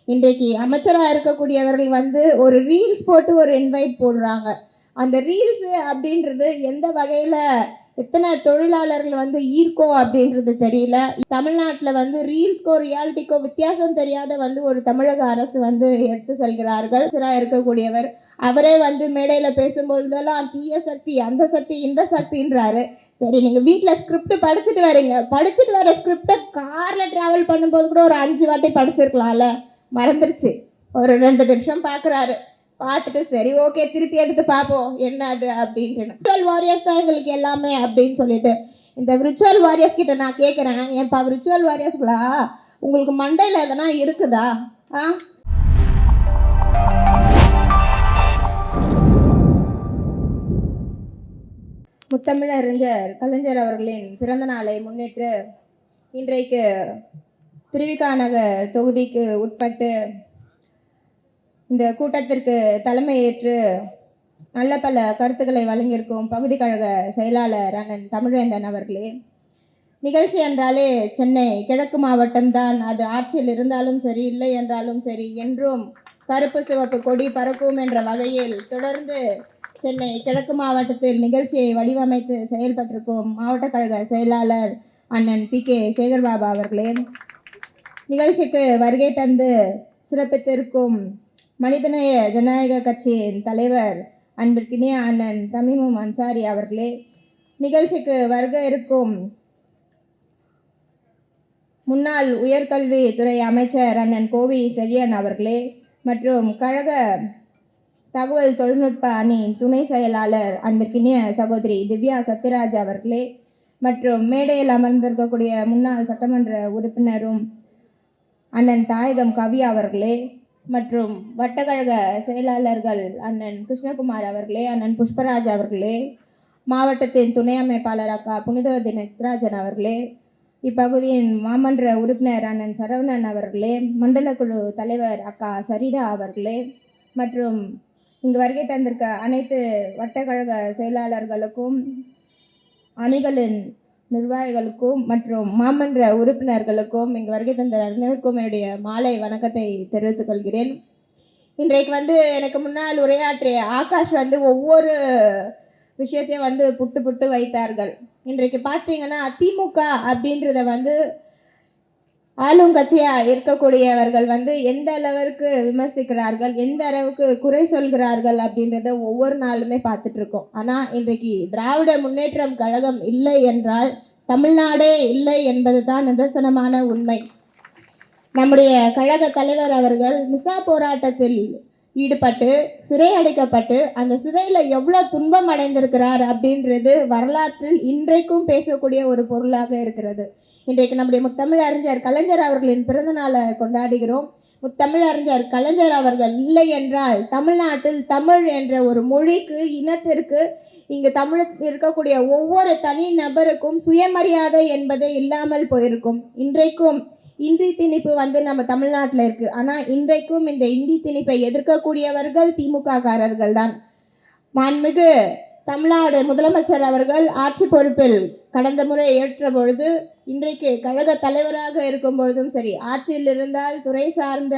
இன்றைக்கு அமைச்சராக இருக்கக்கூடியவர்கள் வந்து ஒரு ரீல்ஸ் போட்டு ஒரு இன்வைட் போடுறாங்க. அந்த ரீல்ஸு அப்படின்றது எந்த வகையில் எத்தனை தொழிலாளர்கள் வந்து ஈர்க்கும் அப்படின்றது தெரியல. தமிழ்நாட்டில் வந்து ரீல்ஸ்க்கோ ரியாலிட்டிக்கோ வித்தியாசம் தெரியாத வந்து ஒரு தமிழக அரசு வந்து எடுத்து செல்கிறார்கள். அமைச்சராக இருக்கக்கூடியவர் அவரே வந்து மேடையில் பேசும்பொழுதெல்லாம் தீய சக்தி, அந்த சக்தி, இந்த சக்தின்றாரு. சரி, நீங்கள் வீட்டில் ஸ்கிரிப்ட் படிச்சுட்டு வரீங்க, படிச்சுட்டு வர ஸ்கிரிப்டை காரில் ட்ராவல் பண்ணும்போது கூட ஒரு 5 வாட்டி படிச்சிருக்கலாம்ல, மறந்துடுச்சு. ஒரு 2 நிமிஷம் பார்க்குறாரு, பார்த்துட்டு சரி ஓகே திருப்பி எடுத்து பார்ப்போம் என்ன அது அப்படின்ட்டு. விர்ச்சுவல் வாரியர்ஸ் தான் எங்களுக்கு எல்லாமே அப்படின்னு சொல்லிட்டு இந்த விர்ச்சுவல் வாரியர்ஸ் கிட்ட நான் கேட்குறேன், ஏன்ப்பா விர்ச்சுவல் வாரியர்ஸ்களா உங்களுக்கு மண்டையில் எதனா இருக்குதா? முத்தமிழறிஞர் கலைஞர் அவர்களின் பிறந்த நாளை முன்னிட்டு இன்றைக்கு திருவிக நகர் தொகுதிக்கு உட்பட்டு இந்த கூட்டத்திற்கு தலைமையேற்று நல்ல பல கருத்துக்களை வழங்கியிருக்கும் பகுதி கழக செயலாளர் அண்ணன் தமிழ்வேந்தன் அவர்களே, நிகழ்ச்சி என்றாலே சென்னை கிழக்கு மாவட்டம்தான், அது ஆட்சியில் இருந்தாலும் சரி இல்லை என்றாலும் சரி என்றும் கருப்பு சிவப்பு கொடி பறக்கும் என்ற வகையில் தொடர்ந்து சென்னை கிழக்கு மாவட்டத்தில் நிகழ்ச்சியை வடிவமைத்து செயல்பட்டிருக்கும் மாவட்ட கழக செயலாளர் அண்ணன் PK சேகர்பாபு அவர்களே, நிகழ்ச்சிக்கு வருகை தந்து சிறப்பித்திருக்கும் மனிதநேய ஜனநாயக கட்சியின் தலைவர் அன்பிற்கினிய அண்ணன் தமீமும் அன்சாரி அவர்களே, நிகழ்ச்சிக்கு வருகை இருக்கும் முன்னாள் உயர்கல்வித்துறை அமைச்சர் அண்ணன் கோவி செழியன் அவர்களே, மற்றும் கழக தகவல் தொழில்நுட்ப அணி துணை செயலாளர் அன்பிற்கினிய சகோதரி திவ்யா சத்யராஜ் அவர்களே, மற்றும் மேடையில் அமர்ந்திருக்கக்கூடிய முன்னாள் சட்டமன்ற உறுப்பினரும் அண்ணன் தாயகம் கவி அவர்களே, மற்றும் வட்டக்கழக செயலாளர்கள் அண்ணன் கிருஷ்ணகுமார் அவர்களே, அண்ணன் புஷ்பராஜ் அவர்களே, மாவட்டத்தின் துணை அமைப்பாளர் அக்கா புனிதவதி நெத்ராஜன் அவர்களே, இப்பகுதியின் மாமன்ற உறுப்பினர் அண்ணன் சரவணன் அவர்களே, மண்டல குழு தலைவர் அக்கா சரிதா அவர்களே, மற்றும் இங்கு வருகை தந்திருக்க அனைத்து வட்டக்கழக செயலாளர்களுக்கும் அணிகளின் நிர்வாகிகளுக்கும் மற்றும் மாமன்ற உறுப்பினர்களுக்கும் இங்கு வருகை தந்த அனைவருக்கும் என்னுடைய மாலை வணக்கத்தை தெரிவித்துக் கொள்கிறேன். இன்றைக்கு வந்து எனக்கு முன்னால் உரையாற்றிய ஆகாஷ் வந்து ஒவ்வொரு விஷயத்தையும் வந்து புட்டு புட்டு வைத்தார்கள். இன்றைக்கு பார்த்தீங்கன்னா திமுக அப்படின்றத வந்து ஆளும் கட்சியாக இருக்கக்கூடியவர்கள் வந்து எந்த அளவிற்கு விமர்சிக்கிறார்கள், எந்த அளவுக்கு குறை சொல்கிறார்கள் அப்படின்றத ஒவ்வொரு நாளுமே பார்த்துட்டு இருக்கோம். ஆனால் இன்றைக்கு திராவிட முன்னேற்றம் கழகம் இல்லை என்றால் தமிழ்நாடே இல்லை என்பது தான் நிதர்சனமான உண்மை. நம்முடைய கழக தலைவர் அவர்கள் மிசா போராட்டத்தில் ஈடுபட்டு சிறை அடைக்கப்பட்டு அந்த சிறையில் எவ்வளோ துன்பம் அடைந்திருக்கிறார் அப்படின்றது வரலாற்றில் இன்றைக்கும் பேசக்கூடிய ஒரு பொருளாக இருக்கிறது. இன்றைக்கு நம்முடைய முத்தமிழறிஞர் கலைஞர் அவர்களின் பிறந்த நாளை கொண்டாடுகிறோம். முத்தமிழறிஞர் கலைஞர் அவர்கள் இல்லை என்றால் தமிழ்நாட்டில் தமிழ் என்ற ஒரு மொழிக்கு, இனத்திற்கு, இங்கு தமிழுக்கு இருக்கக்கூடிய ஒவ்வொரு தனி நபருக்கும் சுயமரியாதை என்பதே இல்லாமல் போயிருக்கும். இன்றைக்கும் இந்தி திணிப்பு வந்து நம்ம தமிழ்நாட்டில் இருக்குது. ஆனால் இன்றைக்கும் இந்த இந்தி திணிப்பை எதிர்க்கக்கூடியவர்கள் திமுக காரர்கள் தான். மாண்புமிகு தமிழ்நாடு முதலமைச்சர் அவர்கள் ஆட்சி பொறுப்பில் கடந்த முறை ஏற்ற பொழுது, இன்றைக்கு கழக தலைவராக இருக்கும் பொழுதும் சரி, ஆட்சியில் இருந்தால் துறை சார்ந்த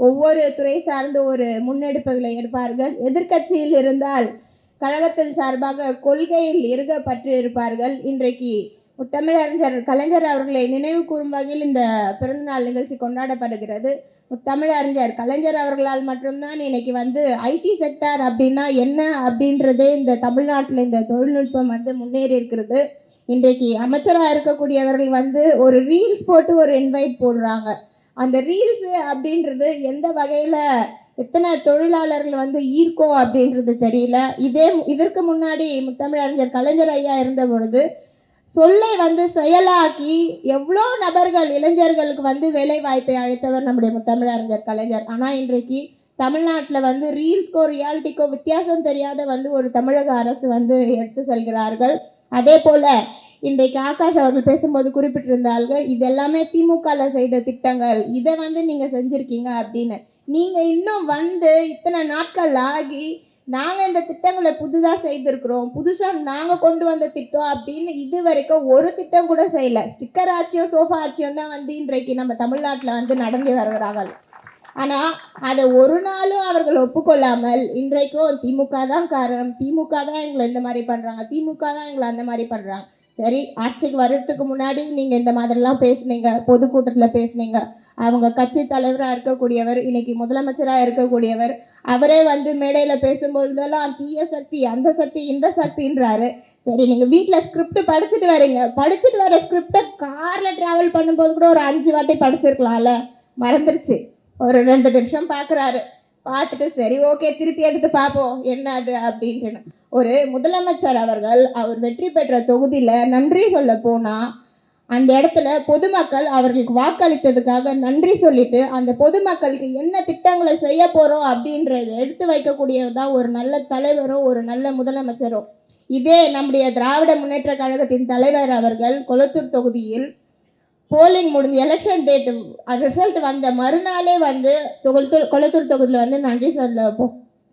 ஒவ்வொரு துறை சார்ந்த ஒரு முன்னெடுப்புகளை எடுப்பார்கள். எதிர்க்கட்சியில் இருந்தால் கழகத்தின் சார்பாக கொள்கையில் இருக பற்றி இருப்பார்கள். இன்றைக்கு முத்தமிழறிஞர் கலைஞர் அவர்களை நினைவு கூறும் வகையில் இந்த பிறந்தநாள் நிகழ்ச்சி கொண்டாடப்படுகிறது. முத்தமிழறிஞர் கலைஞர் அவர்களால் மட்டும்தான் இன்னைக்கு வந்து ஐடி செக்டார் அப்படின்னா என்ன அப்படின்றதே இந்த தமிழ்நாட்டில் இந்த தொழில்நுட்பம் வந்து முன்னேறி இருக்கிறது. இன்றைக்கு அமைச்சராக இருக்கக்கூடியவர்கள் வந்து ஒரு ரீல்ஸ் போட்டு ஒரு இன்வைட் போடுறாங்க. அந்த ரீல்ஸு அப்படின்றது எந்த வகையில் எத்தனை தொழிலாளர்கள் வந்து ஈர்க்கும் அப்படின்றது தெரியல. இதற்கு முன்னாடி முத்தமிழறிஞர் கலைஞர் ஐயா இருந்த பொழுது சொல்லை வந்து செயலாக்கி எவ்வளோ நபர்கள், இளைஞர்களுக்கு வந்து வேலை வாய்ப்பை அளித்தவர் நம்முடைய முத்தமிழறிஞர் கலைஞர். ஆனால் இன்றைக்கு தமிழ்நாட்டில் வந்து ரீல்ஸ்க்கோ ரியாலிட்டிக்கோ வித்தியாசம் தெரியாத வந்து ஒரு தமிழக அரசு வந்து எடுத்து செல்கிறார்கள். அதே போல் இன்றைக்கு ஆகாஷ் அவர்கள் பேசும்போது குறிப்பிட்டிருந்தார்கள், இது எல்லாமே திமுகவில் செய்த திட்டங்கள், இதை வந்து நீங்கள் செஞ்சுருக்கீங்க அப்படின்னு. நீங்கள் இன்னும் வந்து இத்தனை நாட்கள் ஆகி நாங்கள் இந்த திட்டங்களை புதுதாக செய்திருக்கிறோம், புதுசாக நாங்கள் கொண்டு வந்த திட்டம் அப்படின்னு இது வரைக்கும் ஒரு திட்டம் கூட செய்யலை. ஸ்டிக்கர் ஆட்சியும் சோஃபா ஆட்சியும் தான் வந்து இன்றைக்கு நம்ம தமிழ்நாட்டில் வந்து நடந்து வருகிறார்கள். ஆனால் அதை ஒரு நாளும் அவர்கள் ஒப்புக்கொள்ளாமல் இன்றைக்கும் திமுக தான் காரணம், திமுக தான் எங்களை இந்த மாதிரி பண்ணுறாங்க, திமுக தான் எங்களை அந்த மாதிரி பண்ணுறாங்க. சரி, ஆட்சிக்கு வர்றதுக்கு முன்னாடி நீங்கள் இந்த மாதிரிலாம் பேசுனீங்க, பொதுக்கூட்டத்தில் பேசுனீங்க. அவங்க கட்சி தலைவராக இருக்கக்கூடியவர், இன்னைக்கு முதலமைச்சராக இருக்கக்கூடியவர், அவரே வந்து மேடையில் பேசும்பொழுதெல்லாம் தீய சக்தி, அந்த சக்தி, இந்த சக்தின்றாரு. சரி, நீங்கள் வீட்டில் ஸ்கிரிப்ட் படிச்சுட்டு வரீங்க, படிச்சுட்டு வர ஸ்கிரிப்டை காரில் ட்ராவல் பண்ணும்போது கூட ஒரு 5 வாட்டி படிச்சிருக்கலாம்ல, மறந்துருச்சு. ஒரு 2 நிமிஷம் பார்க்குறாரு, பார்த்துட்டு சரி ஓகே திருப்பி எடுத்து பார்ப்போம் என்ன அது அப்படின்ட்டு. ஒரு முதலமைச்சர் அவர்கள் அவர் வெற்றி பெற்ற தொகுதியில் நன்றி சொல்ல போனால் அந்த இடத்துல பொதுமக்கள் அவர்களுக்கு வாக்களித்ததுக்காக நன்றி சொல்லிட்டு அந்த பொதுமக்களுக்கு என்ன திட்டங்களை செய்ய போகிறோம் அப்படின்றத எடுத்து வைக்கக்கூடியதான் ஒரு நல்ல தலைவரும் ஒரு நல்ல முதலமைச்சரும். இதே நம்முடைய திராவிட முன்னேற்ற கழகத்தின் தலைவர் அவர்கள் கொளத்தூர் தொகுதியில் போலிங் முடிஞ்சு எலெக்ஷன் டேட்டு ரிசல்ட் வந்த மறுநாளே வந்து கொளத்தூர் தொகுதியில் வந்து நன்றி சொல்ல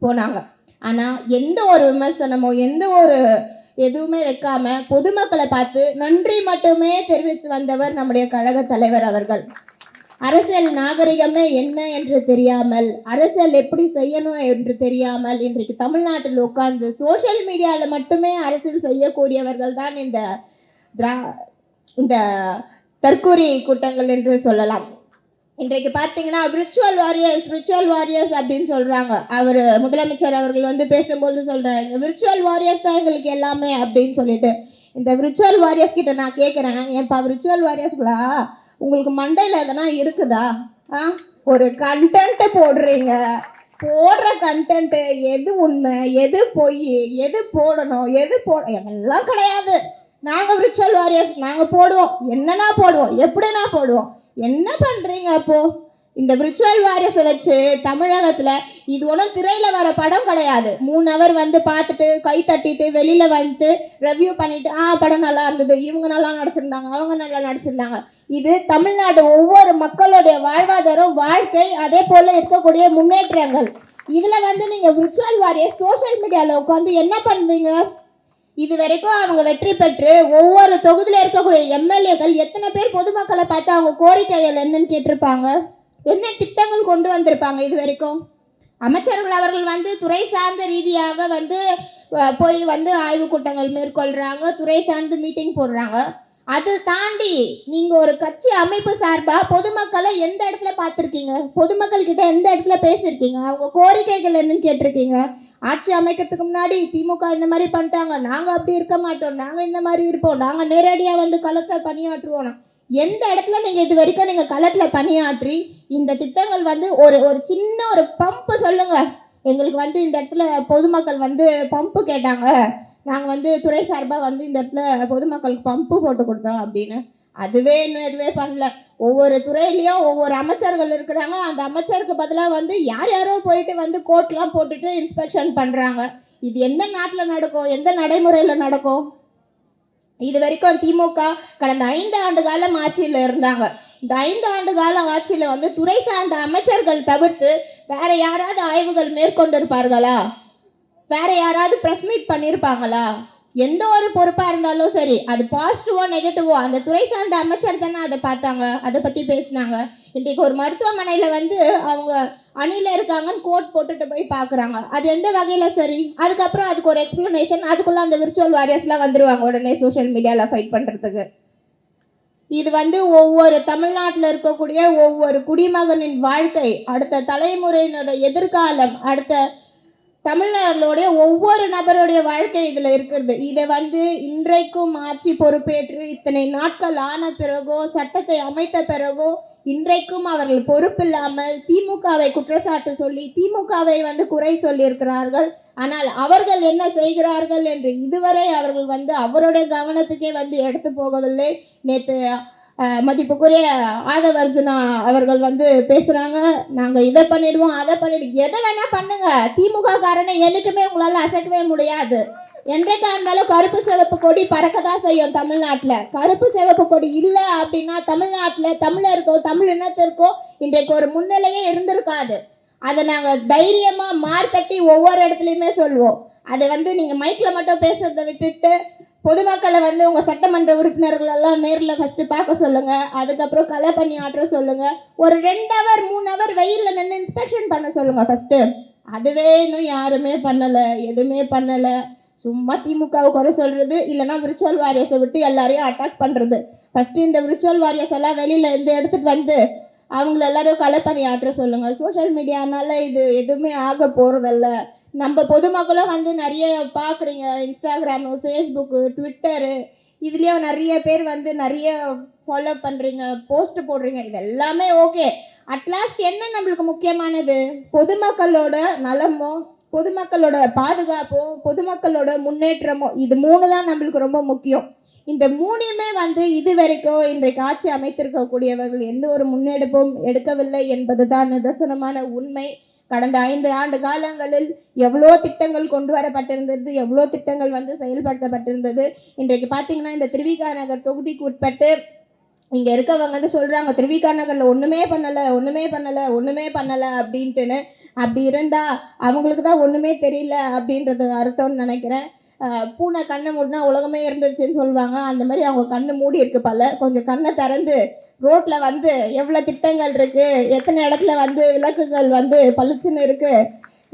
போனாங்க. ஆனால் எந்த ஒரு விமர்சனமோ எந்த ஒரு எதுவுமே வைக்காம பொதுமக்களை பார்த்து நன்றி மட்டுமே தெரிவித்து வந்தவர் நம்முடைய கழக தலைவர் அவர்கள். அரசியல் நாகரிகமே என்ன என்று தெரியாமல், அரசியல் எப்படி செய்யணும் என்று தெரியாமல் இன்றைக்கு தமிழ்நாட்டில் உட்கார்ந்து சோஷியல் மீடியாவில் மட்டுமே அரசியல் செய்யக்கூடியவர்கள் தான் இந்த தற்கூரி கூட்டங்கள் என்று சொல்லலாம். இன்றைக்கு பார்த்தீங்கன்னா விர்ச்சுவல் வாரியர்ஸ் அப்படின்னு சொல்கிறாங்க. அவர் முதலமைச்சர் அவர்கள் வந்து பேசும்போது சொல்கிறாங்க, விர்ச்சுவல் வாரியர்ஸ் தான் எங்களுக்கு எல்லாமே அப்படின்னு சொல்லிட்டு. இந்த விர்ச்சுவல் வாரியர்ஸ் கிட்ட நான் கேட்குறேன், ஏன்ப்பா விர்ச்சுவல் வாரியர்ஸ்களா, உங்களுக்கு மண்டையில் எதனா இருக்குதா? ஒரு கண்டென்ட்டை போடுறீங்க, போடுற கண்டென்ட்டு எது உண்மை எது பொய், எது போடணும் எது எல்லாம் கிடையாது. நாங்கள் விர்ச்சுவல் வாரியர்ஸ், நாங்கள் போடுவோம், என்னன்னா போடுவோம், எப்படின்னா போடுவோம். என்ன பண்ணுறீங்க அப்போது? இந்த விர்ச்சுவல் வாரியர்ஸை வச்சு தமிழகத்தில் இது ஒன்றும் திரையில் வர படம் கிடையாது. 3 ஹவர் வந்து பார்த்துட்டு கை தட்டிட்டு வெளியில் வந்துட்டு ரிவ்யூ பண்ணிவிட்டு படம் நல்லா இருந்தது, இவங்க நல்லா நடிச்சிருந்தாங்க, அவங்க நல்லா நடிச்சிருந்தாங்க. இது தமிழ்நாடு ஒவ்வொரு மக்களுடைய வாழ்வாதாரம், வாழ்க்கை, அதே போல் இருக்கக்கூடிய முன்னேற்றங்கள். இதில் வந்து நீங்கள் விர்ச்சுவல் வாரியர்ஸ் சோஷியல் மீடியாவில் உட்காந்து என்ன பண்ணுவீங்க? இது வரைக்கும் அவங்க வெற்றி பெற்று ஒவ்வொரு தொகுதியில் இருக்கக்கூடிய எம்எல்ஏக்கள் எத்தனை பேர் பொதுமக்களை பார்த்து அவங்க கோரிக்கைகள் என்னன்னு கேட்டிருப்பாங்க, என்ன திட்டங்கள் கொண்டு வந்திருப்பாங்க? இது வரைக்கும் அமைச்சர்கள் அவர்கள் வந்து துறை சார்ந்த ரீதியாக வந்து போய் வந்து ஆய்வு கூட்டங்கள் மேற்கொள்கிறாங்க, துறை சார்ந்து மீட்டிங் போடுறாங்க. அது தாண்டி நீங்கள் ஒரு கட்சி அமைப்பு சார்பாக பொதுமக்களை எந்த இடத்துல பார்த்துருக்கீங்க? பொதுமக்கள் கிட்ட எந்த இடத்துல பேசியிருக்கீங்க? அவங்க கோரிக்கைகள் என்னன்னு கேட்டிருக்கீங்க? ஆட்சி அமைக்கிறதுக்கு முன்னாடி திமுக இந்த மாதிரி பண்ணிட்டாங்க, நாங்கள் அப்படி இருக்க மாட்டோம், நாங்கள் இந்த மாதிரி இருப்போம், நாங்கள் நேரடியாக வந்து களத்தில் பணியாற்றுவோம். எந்த இடத்துல நீங்கள் இது வரைக்கும் நீங்கள் களத்தில் பணியாற்றி இந்த திட்டங்கள் வந்து ஒரு சின்ன ஒரு பம்பு சொல்லுங்கள், எங்களுக்கு வந்து இந்த இடத்துல பொதுமக்கள் வந்து பம்பு கேட்டாங்க, நாங்கள் வந்து துறை சார்பாக வந்து இந்த இடத்துல பொதுமக்களுக்கு பம்பு போட்டு கொடுத்தோம் அப்படின்னு. அதுவே இன்னும் எதுவே பண்ணல. ஒவ்வொரு துறையிலையும் ஒவ்வொரு அமைச்சர்கள் இருக்கிறாங்க, அந்த அமைச்சருக்கு பதிலாக வந்து யாரோ போயிட்டு வந்து கோட்லாம் போட்டுட்டு இன்ஸ்பெக்ஷன் பண்ணுறாங்க. இது எந்த நாட்டில் நடக்கும்? எந்த நடைமுறையில் நடக்கும்? இது வரைக்கும் திமுக கடந்த 5 ஆண்டு காலம் ஆட்சியில் இருந்தாங்க. இந்த 5 ஆண்டு காலம் ஆட்சியில் வந்து துறை சார்ந்த அமைச்சர்கள் தவிர்த்து வேற யாராவது ஆய்வுகள் மேற்கொண்டிருப்பார்களா? வேற யாராவது ப்ரெஸ் மீட் பண்ணியிருப்பாங்களா? எந்த ஒரு பொறுப்பாக இருந்தாலும் சரி, அது பாசிட்டிவோ நெகட்டிவோ அந்த துறை சார்ந்த அமைச்சர் தானே அதை பார்த்தாங்க, அதை பற்றி பேசினாங்க. இன்றைக்கு ஒரு மருத்துவமனையில் வந்து அவங்க அணியில் இருக்காங்கன்னு கோட் போட்டுட்டு போய் பார்க்குறாங்க, அது எந்த வகையில் சரி? அதுக்கப்புறம் அதுக்கு ஒரு எக்ஸ்ப்ளனேஷன், அதுக்குள்ளே அந்த விர்ச்சுவல் வாரியர்ஸ்லாம் வந்துடுவாங்க உடனே சோஷியல் மீடியாவில் ஃபைட் பண்ணுறதுக்கு. இது வந்து ஒவ்வொரு தமிழ்நாட்டில் இருக்கக்கூடிய ஒவ்வொரு குடிமகனின் வாழ்க்கை, அடுத்த தலைமுறையினோட எதிர்காலம், அடுத்த தமிழ்நாடுடைய ஒவ்வொரு நபருடைய வாழ்க்கை இதில் இருக்கிறது. இதை வந்து இன்றைக்கும் ஆட்சி பொறுப்பேற்று இத்தனை நாட்கள் ஆன பிறகோ, சட்டத்தை அமைத்த பிறகோ இன்றைக்கும் அவர்கள் பொறுப்பில்லாமல் திமுகவை குற்றச்சாட்டு சொல்லி திமுகவை வந்து குறை சொல்லியிருக்கிறார்கள். ஆனால் அவர்கள் என்ன செய்கிறார்கள் என்று இதுவரை அவர்கள் வந்து அவருடைய கவனத்துக்கே வந்து எடுத்து போகவில்லை. நேற்று மதிப்புக்குரிய ஆதவ அர்ஜுனா அவர்கள் வந்து பேசுகிறாங்க, நாங்கள் இதை பண்ணிடுவோம் அதை பண்ணிடுவோம், எதை வேணால் பண்ணுங்க, திமுக காரனை எனக்குமே உங்களால் அசைக்கவே முடியாது. என்றைக்கா இருந்தாலும் கருப்பு சிவப்பு கொடி பறக்க தான் செய்யும் தமிழ்நாட்டில். கருப்பு சிவப்பு கொடி இல்லை அப்படின்னா தமிழ்நாட்டில் தமிழருக்கோ தமிழ் இனத்திற்கோ இன்றைக்கு ஒரு முன்னிலையே இருந்திருக்காது. அதை நாங்கள் தைரியமாக மார்த்தட்டி ஒவ்வொரு இடத்துலையுமே சொல்லுவோம். அதை வந்து நீங்கள் மைக்கில் மட்டும் பேசுறதை விட்டுட்டு பொதுமக்களை வந்து உங்கள் சட்டமன்ற உறுப்பினர்கள் எல்லாம் நேரில் ஃபஸ்ட்டு பார்க்க சொல்லுங்கள். அதுக்கப்புறம் களை பண்ணி ஆற்ற சொல்லுங்கள். ஒரு 2 ஹவர் 3 ஹவர் வெயிலில் நின்று இன்ஸ்பெக்ஷன் பண்ண சொல்லுங்கள் ஃபஸ்ட்டு. அதுவே இன்னும் யாருமே பண்ணலை, எதுவுமே பண்ணலை. சும்மா திமுகவை குறை சொல்கிறது, இல்லைனா விர்ச்சுவல் வாரியர்ஸை விட்டு எல்லாரையும் அட்டாக் பண்ணுறது. ஃபஸ்ட்டு இந்த விர்ச்சுவல் வாரியர்ஸ் எல்லாம் வெளியில் இருந்து எடுத்துகிட்டு வந்து அவங்கள எல்லாரும் களை பண்ணி ஆற்ற சொல்லுங்கள். சோஷியல் மீடியானால இது எதுவுமே ஆக போகிறதில்ல. நம்ம பொதுமக்களும் வந்து நிறைய பார்க்குறீங்க, இன்ஸ்டாகிராமு, ஃபேஸ்புக்கு, ட்விட்டரு, இதுலேயும் நிறைய பேர் வந்து நிறைய ஃபாலோ பண்ணுறீங்க, போஸ்ட்டு போடுறீங்க. இது எல்லாமே ஓகே. அட்லாஸ்ட் என்ன நம்மளுக்கு முக்கியமானது? பொதுமக்களோட நலமோ, பொதுமக்களோட பாதுகாப்போ, பொதுமக்களோட முன்னேற்றமோ, இது 3 தான் நம்மளுக்கு ரொம்ப முக்கியம். இந்த 3யுமே வந்து இது வரைக்கும் இன்றைக்கு ஆட்சி அமைத்திருக்கக்கூடியவர்கள் எந்த ஒரு முன்னெடுப்பும் எடுக்கவில்லை என்பது தான் நிதர்சனமான உண்மை. கடந்த 5 ஆண்டு காலங்களில் எவ்வளோ திட்டங்கள் கொண்டு வரப்பட்டிருந்தது, எவ்வளோ திட்டங்கள் வந்து செயல்படுத்தப்பட்டிருந்தது. இன்றைக்கு பார்த்தீங்கன்னா இந்த திருவிக நகர் தொகுதிக்கு உட்பட்டு இங்கே இருக்கவங்க வந்து சொல்கிறாங்க, திருவிக நகரில் ஒன்றுமே பண்ணலை அப்படின்ட்டுன்னு. அப்படி இருந்தால் அவங்களுக்கு தான் ஒன்றுமே தெரியல அப்படின்றது அர்த்தம்னு நினைக்கிறேன். பூனை கண்ணை மூடினா உலகமே இருந்துருச்சுன்னு சொல்லுவாங்க. அந்த மாதிரி அவங்க கண்ணு மூடி இருக்கு போல. கொஞ்சம் கண்ணை திறந்து ரோட்டில் வந்து எவ்வளோ திட்டங்கள் இருக்குது, எத்தனை இடத்துல வந்து விளக்குகள் வந்து பளிச்சுன்னு இருக்குது,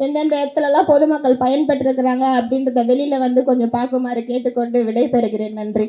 எந்தெந்த இடத்துலலாம் பொதுமக்கள் பயன்பெற்றிருக்கிறாங்க அப்படின்றத வெளியில் வந்து கொஞ்சம் பார்க்குமாறு கேட்டுக்கொண்டு விடைபெறுகிறேன். நன்றி.